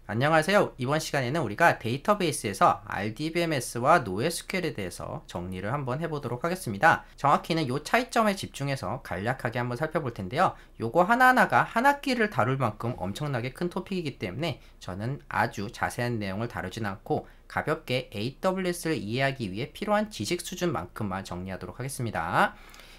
안녕하세요. 이번 시간에는 우리가 데이터베이스에서 RDBMS와 NoSQL에 대해서 정리를 한번 해보도록 하겠습니다. 정확히는 이 차이점에 집중해서 간략하게 한번 살펴볼 텐데요. 요거 하나하나가 한 학기를 다룰 만큼 엄청나게 큰 토픽이기 때문에 저는 아주 자세한 내용을 다루진 않고 가볍게 AWS를 이해하기 위해 필요한 지식 수준만큼만 정리하도록 하겠습니다.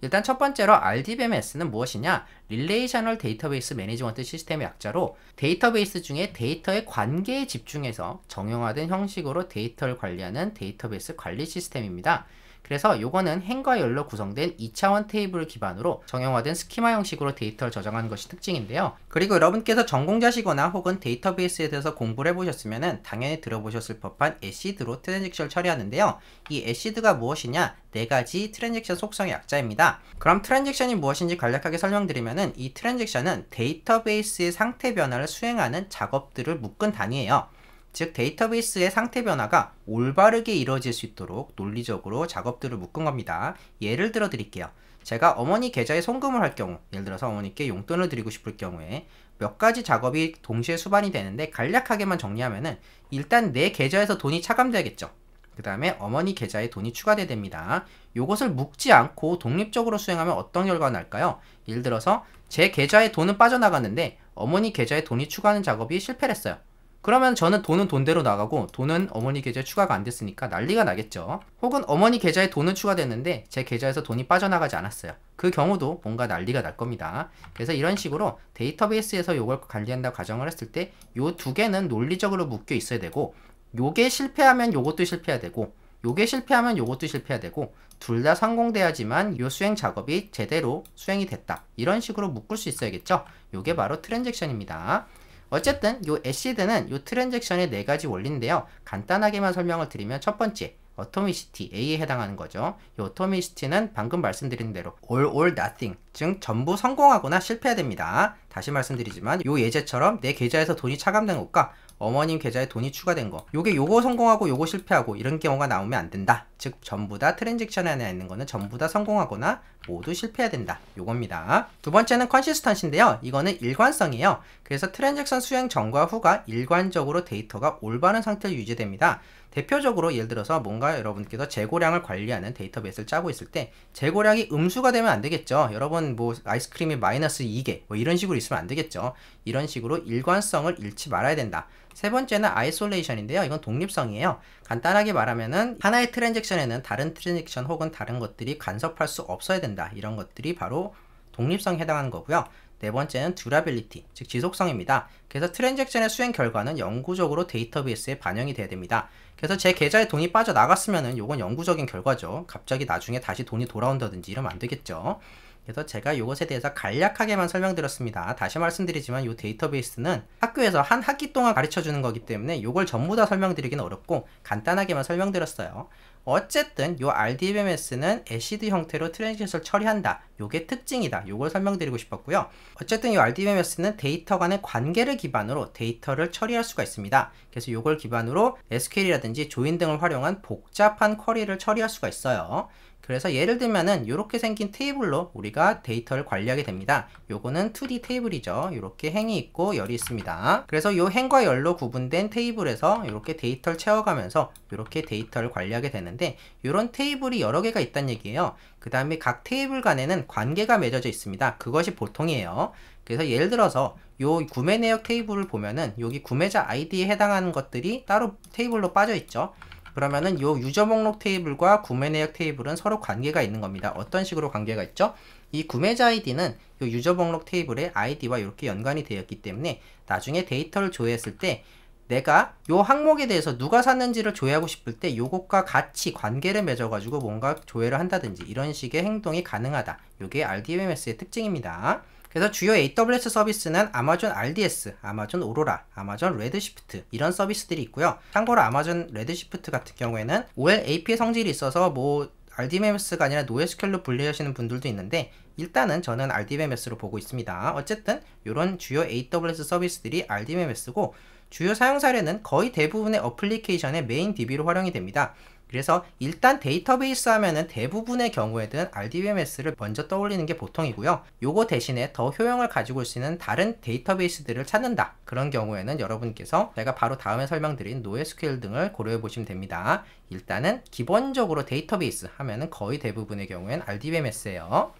일단 첫 번째로 RDBMS는 무엇이냐? 릴레이셔널 데이터베이스 매니지먼트 시스템의 약자로 데이터베이스 중에 데이터의 관계에 집중해서 정형화된 형식으로 데이터를 관리하는 데이터베이스 관리 시스템입니다. 그래서 요거는 행과 열로 구성된 2차원 테이블을 기반으로 정형화된 스키마 형식으로 데이터를 저장하는 것이 특징인데요. 그리고 여러분께서 전공자시거나 혹은 데이터베이스에 대해서 공부를 해보셨으면 당연히 들어보셨을 법한 애시드로 트랜잭션을 처리하는데요. 이 애시드가 무엇이냐? 네 가지 트랜잭션 속성의 약자입니다. 그럼 트랜잭션이 무엇인지 간략하게 설명드리면은 이 트랜잭션은 데이터베이스의 상태 변화를 수행하는 작업들을 묶은 단위예요. 즉 데이터베이스의 상태 변화가 올바르게 이루어질 수 있도록 논리적으로 작업들을 묶은 겁니다. 예를 들어 드릴게요. 제가 어머니 계좌에 송금을 할 경우, 예를 들어서 어머니께 용돈을 드리고 싶을 경우에 몇 가지 작업이 동시에 수반이 되는데 간략하게만 정리하면은 일단 내 계좌에서 돈이 차감돼야겠죠. 그 다음에 어머니 계좌에 돈이 추가돼야 됩니다. 요것을 묶지 않고 독립적으로 수행하면 어떤 결과가 날까요? 예를 들어서 제 계좌에 돈은 빠져나갔는데 어머니 계좌에 돈이 추가하는 작업이 실패를 했어요. 그러면 저는 돈은 돈대로 나가고 돈은 어머니 계좌에 추가가 안 됐으니까 난리가 나겠죠. 혹은 어머니 계좌에 돈은 추가됐는데 제 계좌에서 돈이 빠져나가지 않았어요. 그 경우도 뭔가 난리가 날 겁니다. 그래서 이런 식으로 데이터베이스에서 이걸 관리한다고 가정을 했을 때 요 두 개는 논리적으로 묶여 있어야 되고, 요게 실패하면 요것도 실패해야 되고, 요게 실패하면 요것도 실패해야 되고, 둘 다 성공돼야지만 요 수행 작업이 제대로 수행이 됐다. 이런 식으로 묶을 수 있어야겠죠. 요게 바로 트랜잭션입니다. 어쨌든 요 애시드는 요 트랜잭션의 네 가지 원리인데요. 간단하게만 설명을 드리면 첫 번째, 어토미시티 A에 해당하는 거죠. 이 어토미시티는 방금 말씀드린 대로 all or nothing, 즉 전부 성공하거나 실패해야 됩니다. 다시 말씀드리지만 요 예제처럼 내 계좌에서 돈이 차감된 것과 어머님 계좌에 돈이 추가된 거, 요게 요거 성공하고 요거 실패하고 이런 경우가 나오면 안 된다. 즉 전부 다 트랜잭션 안에 있는 거는 전부 다 성공하거나 모두 실패해야 된다. 요겁니다. 두 번째는 컨시스턴시인데요. 이거는 일관성이에요. 그래서 트랜잭션 수행 전과 후가 일관적으로 데이터가 올바른 상태로 유지됩니다. 대표적으로 예를 들어서 뭔가 여러분께서 재고량을 관리하는 데이터베이스를 짜고 있을 때 재고량이 음수가 되면 안 되겠죠. 여러분 뭐 아이스크림이 마이너스 2개 뭐 이런 식으로 있으면 안 되겠죠. 이런 식으로 일관성을 잃지 말아야 된다. 세 번째는 아이솔레이션인데요. 이건 독립성이에요. 간단하게 말하면은 하나의 트랜잭션에는 다른 트랜잭션 혹은 다른 것들이 간섭할 수 없어야 된다. 이런 것들이 바로 독립성에 해당하는 거고요. 네 번째는 듀라빌리티, 즉 지속성입니다. 그래서 트랜잭션의 수행 결과는 영구적으로 데이터베이스에 반영이 돼야 됩니다. 그래서 제 계좌에 돈이 빠져나갔으면은 요건 영구적인 결과죠. 갑자기 나중에 다시 돈이 돌아온다든지 이러면 안 되겠죠. 그래서 제가 이것에 대해서 간략하게만 설명드렸습니다. 다시 말씀드리지만 이 데이터베이스는 학교에서 한 학기 동안 가르쳐주는 거기 때문에 이걸 전부 다 설명드리기는 어렵고 간단하게만 설명드렸어요. 어쨌든 이 RDBMS는 애시드 형태로 트랜잭션을 처리한다. 요게 특징이다. 요걸 설명드리고 싶었고요. 어쨌든 이 RDBMS는 데이터 간의 관계를 기반으로 데이터를 처리할 수가 있습니다. 그래서 요걸 기반으로 SQL이라든지 조인 등을 활용한 복잡한 쿼리를 처리할 수가 있어요. 그래서 예를 들면은 이렇게 생긴 테이블로 우리가 데이터를 관리하게 됩니다. 요거는 2D 테이블이죠. 이렇게 행이 있고 열이 있습니다. 그래서 요 행과 열로 구분된 테이블에서 이렇게 데이터를 채워가면서 이렇게 데이터를 관리하게 되는데, 이런 테이블이 여러 개가 있다는 얘기예요. 그 다음에 각 테이블 간에는 관계가 맺어져 있습니다. 그것이 보통이에요. 그래서 예를 들어서 요 구매 내역 테이블을 보면은 여기 구매자 아이디에 해당하는 것들이 따로 테이블로 빠져 있죠. 그러면은 요 유저 목록 테이블과 구매 내역 테이블은 서로 관계가 있는 겁니다. 어떤 식으로 관계가 있죠? 이 구매자 아이디는 요 유저 목록 테이블의 아이디와 이렇게 연관이 되어 있기 때문에 나중에 데이터를 조회했을 때 내가 요 항목에 대해서 누가 샀는지를 조회하고 싶을 때 요것과 같이 관계를 맺어가지고 뭔가 조회를 한다든지 이런 식의 행동이 가능하다. 요게 RDBMS의 특징입니다. 그래서 주요 AWS 서비스는 아마존 RDS, 아마존 오로라, 아마존 레드시프트 이런 서비스들이 있고요. 참고로 아마존 레드시프트 같은 경우에는 OLAP의 성질이 있어서 뭐 RDBMS가 아니라 NoSQL로 분리하시는 분들도 있는데 일단은 저는 RDBMS로 보고 있습니다. 어쨌든 이런 주요 AWS 서비스들이 RDBMS고 주요 사용 사례는 거의 대부분의 어플리케이션의 메인 DB로 활용이 됩니다. 그래서 일단 데이터베이스 하면은 대부분의 경우에는 RDBMS를 먼저 떠올리는 게 보통이고요. 요거 대신에 더 효용을 가지고 올 수 있는 다른 데이터베이스들을 찾는다. 그런 경우에는 여러분께서 제가 바로 다음에 설명드린 NoSQL 등을 고려해 보시면 됩니다. 일단은 기본적으로 데이터베이스 하면은 거의 대부분의 경우엔 RDBMS예요.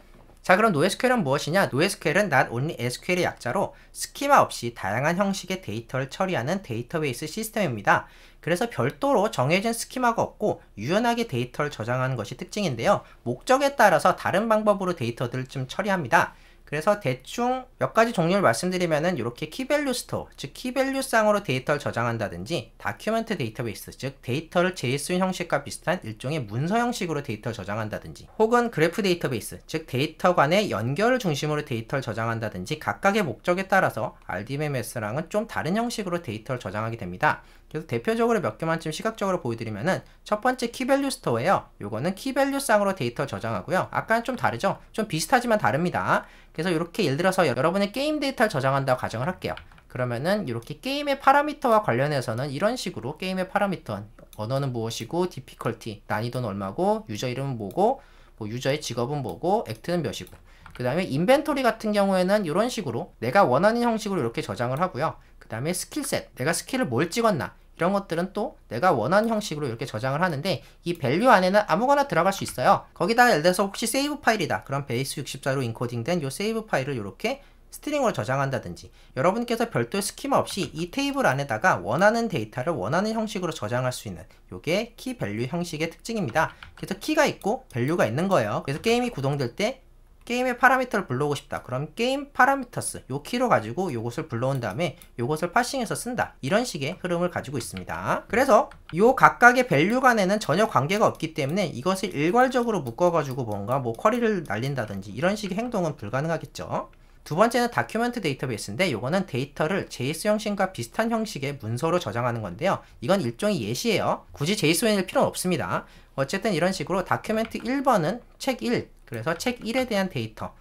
자, 그럼 NoSQL은 무엇이냐? NoSQL은 Not Only SQL의 약자로 스키마 없이 다양한 형식의 데이터를 처리하는 데이터베이스 시스템입니다. 그래서 별도로 정해진 스키마가 없고 유연하게 데이터를 저장하는 것이 특징인데요. 목적에 따라서 다른 방법으로 데이터들을 좀 처리합니다. 그래서 대충 몇 가지 종류를 말씀드리면은 이렇게 키밸류 스토어, 즉 키밸류 쌍으로 데이터를 저장한다든지 다큐멘트 데이터베이스, 즉 데이터를 JSON 형식과 비슷한 일종의 문서 형식으로 데이터를 저장한다든지, 혹은 그래프 데이터베이스, 즉 데이터 간의 연결을 중심으로 데이터를 저장한다든지 각각의 목적에 따라서 RDBMS랑은 좀 다른 형식으로 데이터를 저장하게 됩니다. 그래서 대표적으로 몇 개만 좀 시각적으로 보여드리면은 첫 번째 키밸류 스토어예요. 요거는 키밸류 쌍으로 데이터를 저장하고요. 아까는 좀 다르죠? 좀 비슷하지만 다릅니다. 그래서 이렇게 예를 들어서 여러분의 게임 데이터를 저장한다고 가정을 할게요. 그러면은 이렇게 게임의 파라미터와 관련해서는 이런 식으로 게임의 파라미터, 언어는 무엇이고, 디피컬티, 난이도는 얼마고, 유저 이름은 뭐고, 뭐 유저의 직업은 뭐고, 액트는 몇이고, 그 다음에 인벤토리 같은 경우에는 이런 식으로 내가 원하는 형식으로 이렇게 저장을 하고요. 그 다음에 스킬셋, 내가 스킬을 뭘 찍었나, 이런 것들은 또 내가 원하는 형식으로 이렇게 저장을 하는데, 이 밸류 안에는 아무거나 들어갈 수 있어요. 거기다가 예를 들어서 혹시 세이브 파일이다, 그럼 베이스 64로 인코딩된 이 세이브 파일을 이렇게 스트링으로 저장한다든지, 여러분께서 별도의 스키마 없이 이 테이블 안에다가 원하는 데이터를 원하는 형식으로 저장할 수 있는 요게 키 밸류 형식의 특징입니다. 그래서 키가 있고 밸류가 있는 거예요. 그래서 게임이 구동될 때 게임의 파라미터를 불러오고 싶다. 그럼 게임 파라미터스 요 키로 가지고 요것을 불러온 다음에 요것을 파싱해서 쓴다. 이런 식의 흐름을 가지고 있습니다. 그래서 요 각각의 밸류 간에는 전혀 관계가 없기 때문에 이것을 일괄적으로 묶어가지고 뭔가 뭐 쿼리를 날린다든지 이런 식의 행동은 불가능하겠죠. 두 번째는 다큐멘트 데이터베이스인데, 요거는 데이터를 JSON 형식과 비슷한 형식의 문서로 저장하는 건데요. 이건 일종의 예시예요. 굳이 JSON일 필요는 없습니다. 어쨌든 이런 식으로 다큐멘트 1번은 책 1, 그래서 책 1에 대한 데이터.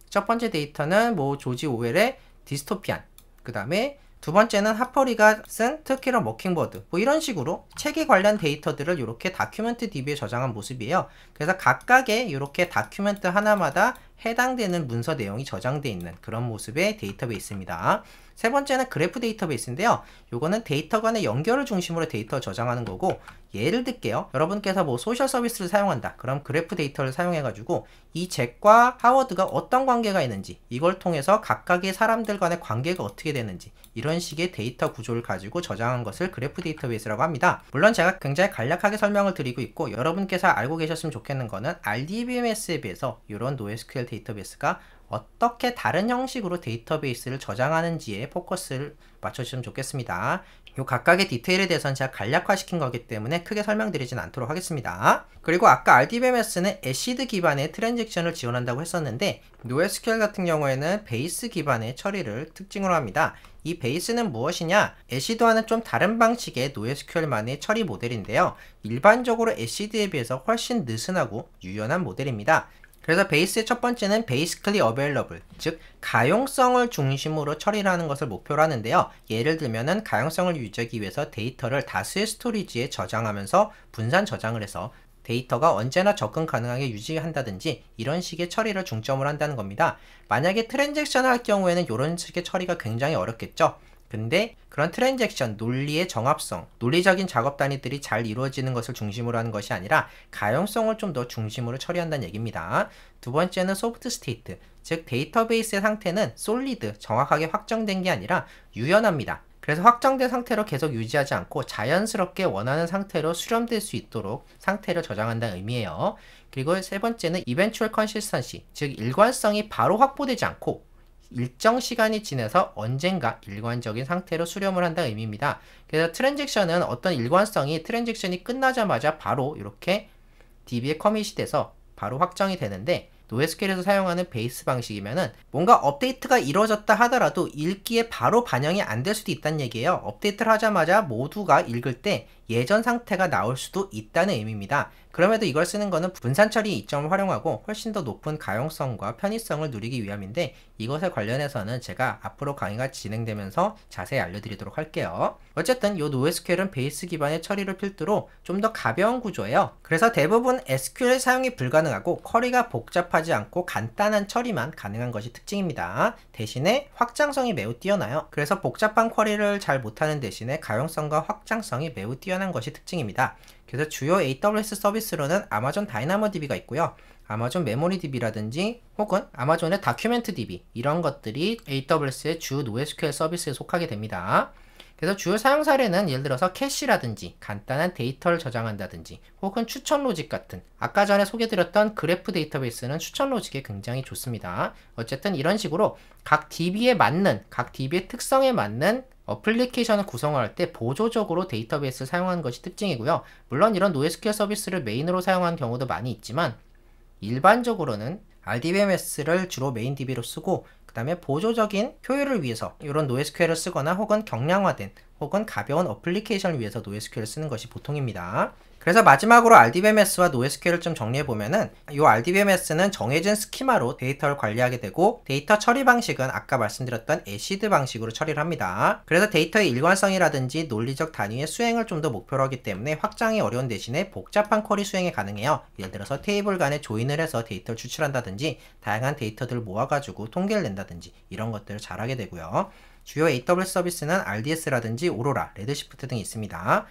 첫 번째 데이터는 뭐 조지 오웰의 디스토피안. 그 다음에 두 번째는 하퍼리가 쓴 트킬러 머킹버드. 뭐 이런 식으로 책에 관련 데이터들을 이렇게 다큐멘트 DB에 저장한 모습이에요. 그래서 각각의 이렇게 다큐멘트 하나마다 해당되는 문서 내용이 저장되어 있는 그런 모습의 데이터베이스입니다. 세 번째는 그래프 데이터베이스인데요. 요거는 데이터 간의 연결을 중심으로 데이터 저장하는 거고, 예를 들게요. 여러분께서 뭐 소셜 서비스를 사용한다. 그럼 그래프 데이터를 사용해가지고 이 잭과 하워드가 어떤 관계가 있는지, 이걸 통해서 각각의 사람들 간의 관계가 어떻게 되는지, 이런 식의 데이터 구조를 가지고 저장한 것을 그래프 데이터베이스라고 합니다. 물론 제가 굉장히 간략하게 설명을 드리고 있고, 여러분께서 알고 계셨으면 좋겠는 거는 RDBMS에 비해서 이런 NoSQL 데이터베이스가 어떻게 다른 형식으로 데이터베이스를 저장하는지에 포커스를 맞춰주시면 좋겠습니다. 이 각각의 디테일에 대해서는 제가 간략화시킨 거기 때문에 크게 설명드리진 않도록 하겠습니다. 그리고 아까 RDBMS는 애시드 기반의 트랜잭션을 지원한다고 했었는데, NoSQL 같은 경우에는 베이스 기반의 처리를 특징으로 합니다. 이 베이스는 무엇이냐? 애시드와는 좀 다른 방식의 NoSQL만의 처리 모델인데요. 일반적으로 애시드에 비해서 훨씬 느슨하고 유연한 모델입니다. 그래서 베이스의 첫 번째는 basically available, 즉 가용성을 중심으로 처리를 하는 것을 목표로 하는데요. 예를 들면은 가용성을 유지하기 위해서 데이터를 다수의 스토리지에 저장하면서 분산 저장을 해서 데이터가 언제나 접근 가능하게 유지한다든지 이런 식의 처리를 중점을 한다는 겁니다. 만약에 트랜잭션을 할 경우에는 이런 식의 처리가 굉장히 어렵겠죠. 근데 그런 트랜잭션, 논리의 정합성, 논리적인 작업 단위들이 잘 이루어지는 것을 중심으로 하는 것이 아니라 가용성을 좀 더 중심으로 처리한다는 얘기입니다. 두 번째는 소프트 스테이트, 즉 데이터베이스의 상태는 솔리드, 정확하게 확정된 게 아니라 유연합니다. 그래서 확정된 상태로 계속 유지하지 않고 자연스럽게 원하는 상태로 수렴될 수 있도록 상태를 저장한다는 의미예요. 그리고 세 번째는 eventual consistency, 즉 일관성이 바로 확보되지 않고 일정 시간이 지나서 언젠가 일관적인 상태로 수렴을 한다는 의미입니다. 그래서 트랜잭션은 어떤 일관성이 트랜잭션이 끝나자마자 바로 이렇게 DB에 커밋이 돼서 바로 확정이 되는데, NoSQL에서 사용하는 베이스 방식이면은 뭔가 업데이트가 이루어졌다 하더라도 읽기에 바로 반영이 안 될 수도 있다는 얘기예요. 업데이트를 하자마자 모두가 읽을 때 예전 상태가 나올 수도 있다는 의미입니다. 그럼에도 이걸 쓰는 거는 분산 처리 이점을 활용하고 훨씬 더 높은 가용성과 편의성을 누리기 위함인데, 이것에 관련해서는 제가 앞으로 강의가 진행되면서 자세히 알려드리도록 할게요. 어쨌든 이 NoSQL은 베이스 기반의 처리를 필두로 좀 더 가벼운 구조예요. 그래서 대부분 SQL 사용이 불가능하고 쿼리가 복잡하지 않고 간단한 처리만 가능한 것이 특징입니다. 대신에 확장성이 매우 뛰어나요. 그래서 복잡한 쿼리를 잘 못하는 대신에 가용성과 확장성이 매우 뛰어난 것이 특징입니다. 그래서 주요 AWS 서비스로는 아마존 다이나모DB가 있고요. 아마존 메모리DB라든지 혹은 아마존의 다큐멘트DB, 이런 것들이 AWS의 주 NoSQL 서비스에 속하게 됩니다. 그래서 주요 사용 사례는 예를 들어서 캐시라든지 간단한 데이터를 저장한다든지 혹은 추천 로직 같은, 아까 전에 소개드렸던 그래프 데이터베이스는 추천 로직에 굉장히 좋습니다. 어쨌든 이런 식으로 각 DB에 맞는, 각 DB의 특성에 맞는 어플리케이션을 구성할 때 보조적으로 데이터베이스를 사용하는 것이 특징이고요. 물론 이런 NoSQL 서비스를 메인으로 사용하는 경우도 많이 있지만 일반적으로는 RDBMS를 주로 메인 DB로 쓰고, 그 다음에 보조적인 효율을 위해서 이런 NoSQL을 쓰거나 혹은 경량화된 혹은 가벼운 어플리케이션을 위해서 NoSQL을 쓰는 것이 보통입니다. 그래서 마지막으로 RDBMS와 NoSQL을 좀 정리해보면은, 이 RDBMS는 정해진 스키마로 데이터를 관리하게 되고, 데이터 처리 방식은 아까 말씀드렸던 애시드 방식으로 처리를 합니다. 그래서 데이터의 일관성이라든지 논리적 단위의 수행을 좀 더 목표로 하기 때문에 확장이 어려운 대신에 복잡한 쿼리 수행이 가능해요. 예를 들어서 테이블 간에 조인을 해서 데이터를 추출한다든지 다양한 데이터들을 모아가지고 통계를 낸다든지 이런 것들을 잘하게 되고요. 주요 AWS 서비스는 RDS라든지 오로라, 레드시프트 등이 있습니다.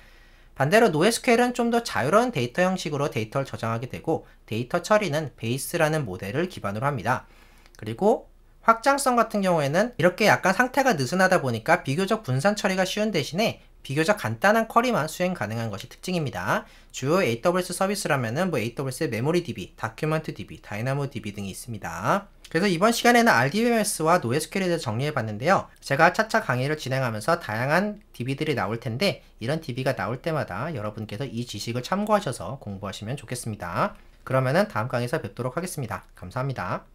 반대로 NoSQL은 좀 더 자유로운 데이터 형식으로 데이터를 저장하게 되고, 데이터 처리는 베이스라는 모델을 기반으로 합니다. 그리고 확장성 같은 경우에는 이렇게 약간 상태가 느슨하다 보니까 비교적 분산 처리가 쉬운 대신에 비교적 간단한 쿼리만 수행 가능한 것이 특징입니다. 주요 AWS 서비스라면은 AWS의 메모리DB, 다큐멘트DB, 다이나모DB 등이 있습니다. 그래서 이번 시간에는 RDBMS와 NoSQL에 대해서 정리해봤는데요. 제가 차차 강의를 진행하면서 다양한 DB들이 나올 텐데, 이런 DB가 나올 때마다 여러분께서 이 지식을 참고하셔서 공부하시면 좋겠습니다. 그러면은 다음 강의에서 뵙도록 하겠습니다. 감사합니다.